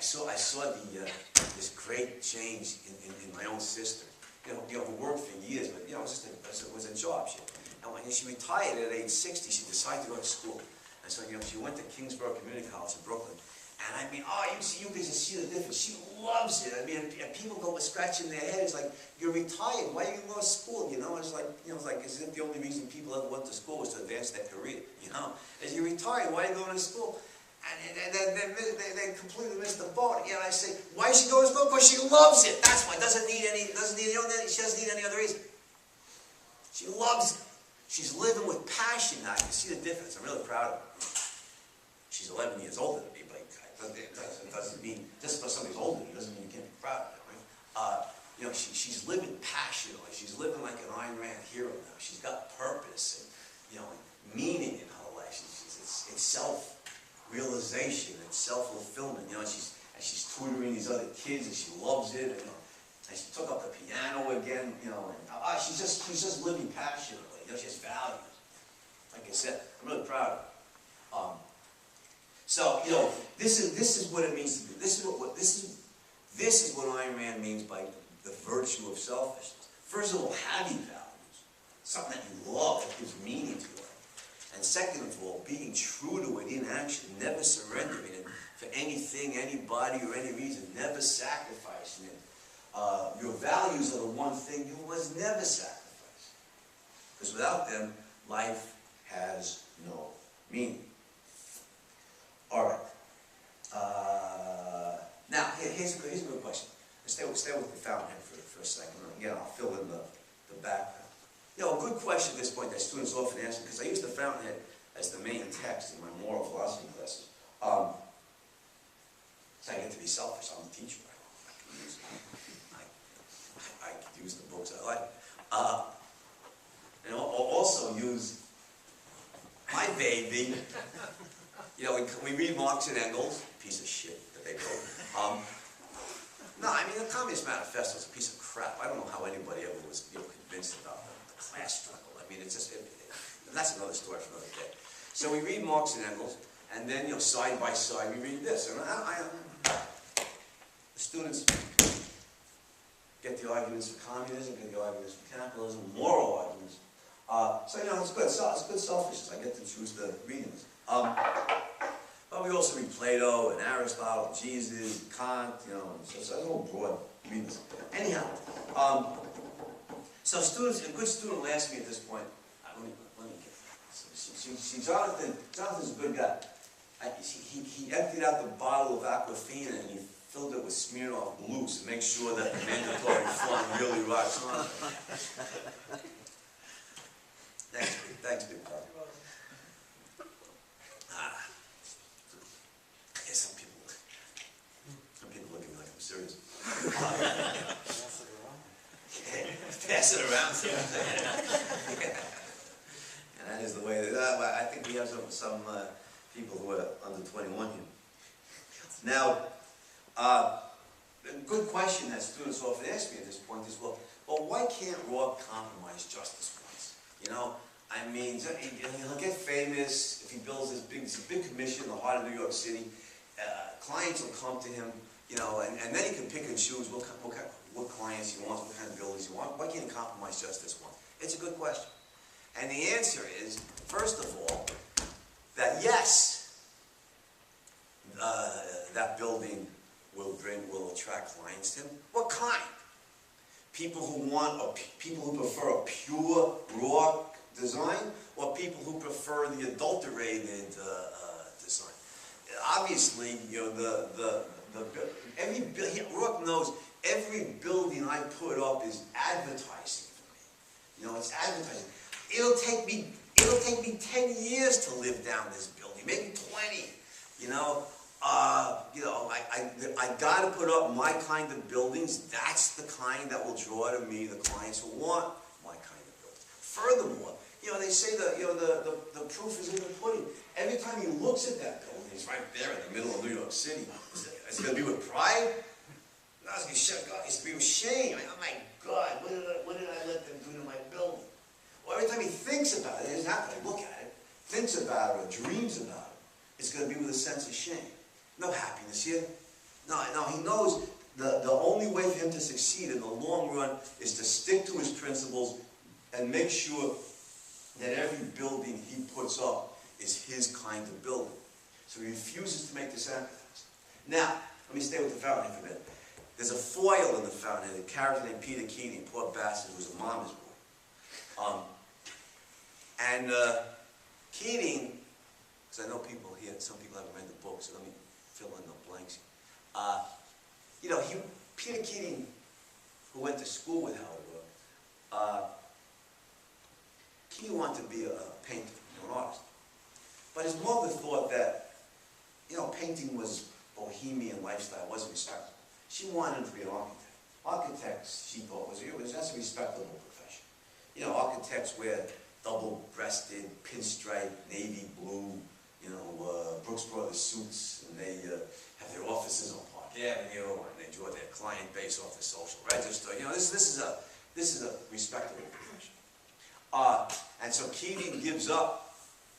saw this great change in my own sister. Who worked for years, but it was a job. And when she retired at age 60, she decided to go to school. And so she went to Kingsborough Community College in Brooklyn. And I mean, you can just see the difference. She loves it. I mean, and people go scratching their heads like, "You're retired. Why are you going to school?" It's like, as if the only reason people ever went to school was to advance their career. As you're retired, why are you going to school? And they completely missed the boat. I say, why is she going to school? Because she loves it. That's why. She doesn't need any other reason. She loves it. She's living with passion now. You can see the difference. I'm really proud of her. She's 11 years older than me, but it doesn't mean, just because somebody's older than you doesn't mean you can't be proud of her, right? She's living passionately. She's living like an Ayn Rand hero now. She's got purpose and, meaning in her life. It's self-realization and self-fulfillment. She's tutoring these other kids and she loves it. And she took up the piano again. She's just living passionately. She has values. Like I said, I'm really proud of her. So this is what it means to be. This is what Ayn Rand means by the virtue of selfishness. First of all, having values, something that you love, that gives meaning to life. And second of all, being true to it in action, never surrendering it for anything, anybody, or any reason, never sacrificing it. Your values are the one thing you must never sacrifice. Because without them, life has no meaning. All right. Now, here's a good question. Stay with the fountainhead for a second. Again, I'll fill in the background. A good question at this point that students often ask me, because I use the fountainhead as the main text in my moral philosophy classes. So I get to be selfish. I'm the teacher. I can use the books I like. And I'll also use my baby. We read Marx and Engels, piece of shit that they wrote. No, I mean, the Communist Manifesto is a piece of crap. I don't know how anybody ever was convinced about the class struggle. I mean, it's just, that's another story for another day. So we read Marx and Engels, and then, side by side, we read this. And the students get the arguments for communism, get the arguments for capitalism, moral arguments. So, it's good. It's good selfishness. I get to choose the readings. But we also read Plato and Aristotle, Jesus, Kant, so it's all broad readings. Anyhow, so students, a good student will ask me at this point, let me get see, Jonathan's a good guy. He emptied out the bottle of Aquafina and he filled it with Smirnoff Blue to make sure that the mandatory fun really rocks on. Thanks, big brother. Yeah, some people look at me like I'm serious. Pass it around. And that is the way that, I think we have some people who are under 21 here. Now, a good question that students often ask me at this point is, well, why can't Roth compromise justice once? I mean, he'll get famous if he builds this big commission in the heart of New York City. Clients will come to him, and then he can pick and choose what clients he wants, what kind of buildings he wants. Why can't he compromise justice once? It's a good question. And the answer is, first of all, that yes, that building will attract clients to him. What kind? People who prefer a pure, raw design, or people who prefer the adulterated design. Obviously, Rourke knows every building I put up is advertising for me. It's advertising. It'll take me 10 years to live down this building, maybe 20. I got to put up my kind of buildings. That's the kind that will draw to me the clients who want my kind of buildings. Furthermore, they say the proof is in the pudding. Every time he looks at that building, it's right there in the middle of New York City. Is it going to be with pride? No, it's going to shut up. It's going to be with shame. Oh my God, what did I let them do to my building? Well, every time he thinks about it, he's not going to look at it, thinks about it or dreams about it, it's going to be with a sense of shame. No happiness here. No, he knows the only way for him to succeed in the long run is to stick to his principles and make sure that every building he puts up is his kind of building. So he refuses to make the sacrifice. Now, let me stay with the fountainhead for a minute. There's a foil in the fountainhead, a character named Peter Keating, poor bastard, who was a mama's boy. Keating, because I know people here, some people haven't read the book, so let me fill in the blanks. Peter Keating, who went to school with Howard Rook, Keating wanted to be a painter, an artist. But his mother thought that, painting was bohemian lifestyle, wasn't respectable. She wanted him to be an architect. Architects, she thought, that's a respectable profession. Architects wear double-breasted, pinstripe, navy blue, Brooks Brothers suits, and they have their offices on Park Avenue, and they draw their client base off the social register. This is a respectable profession. And so Keating gives up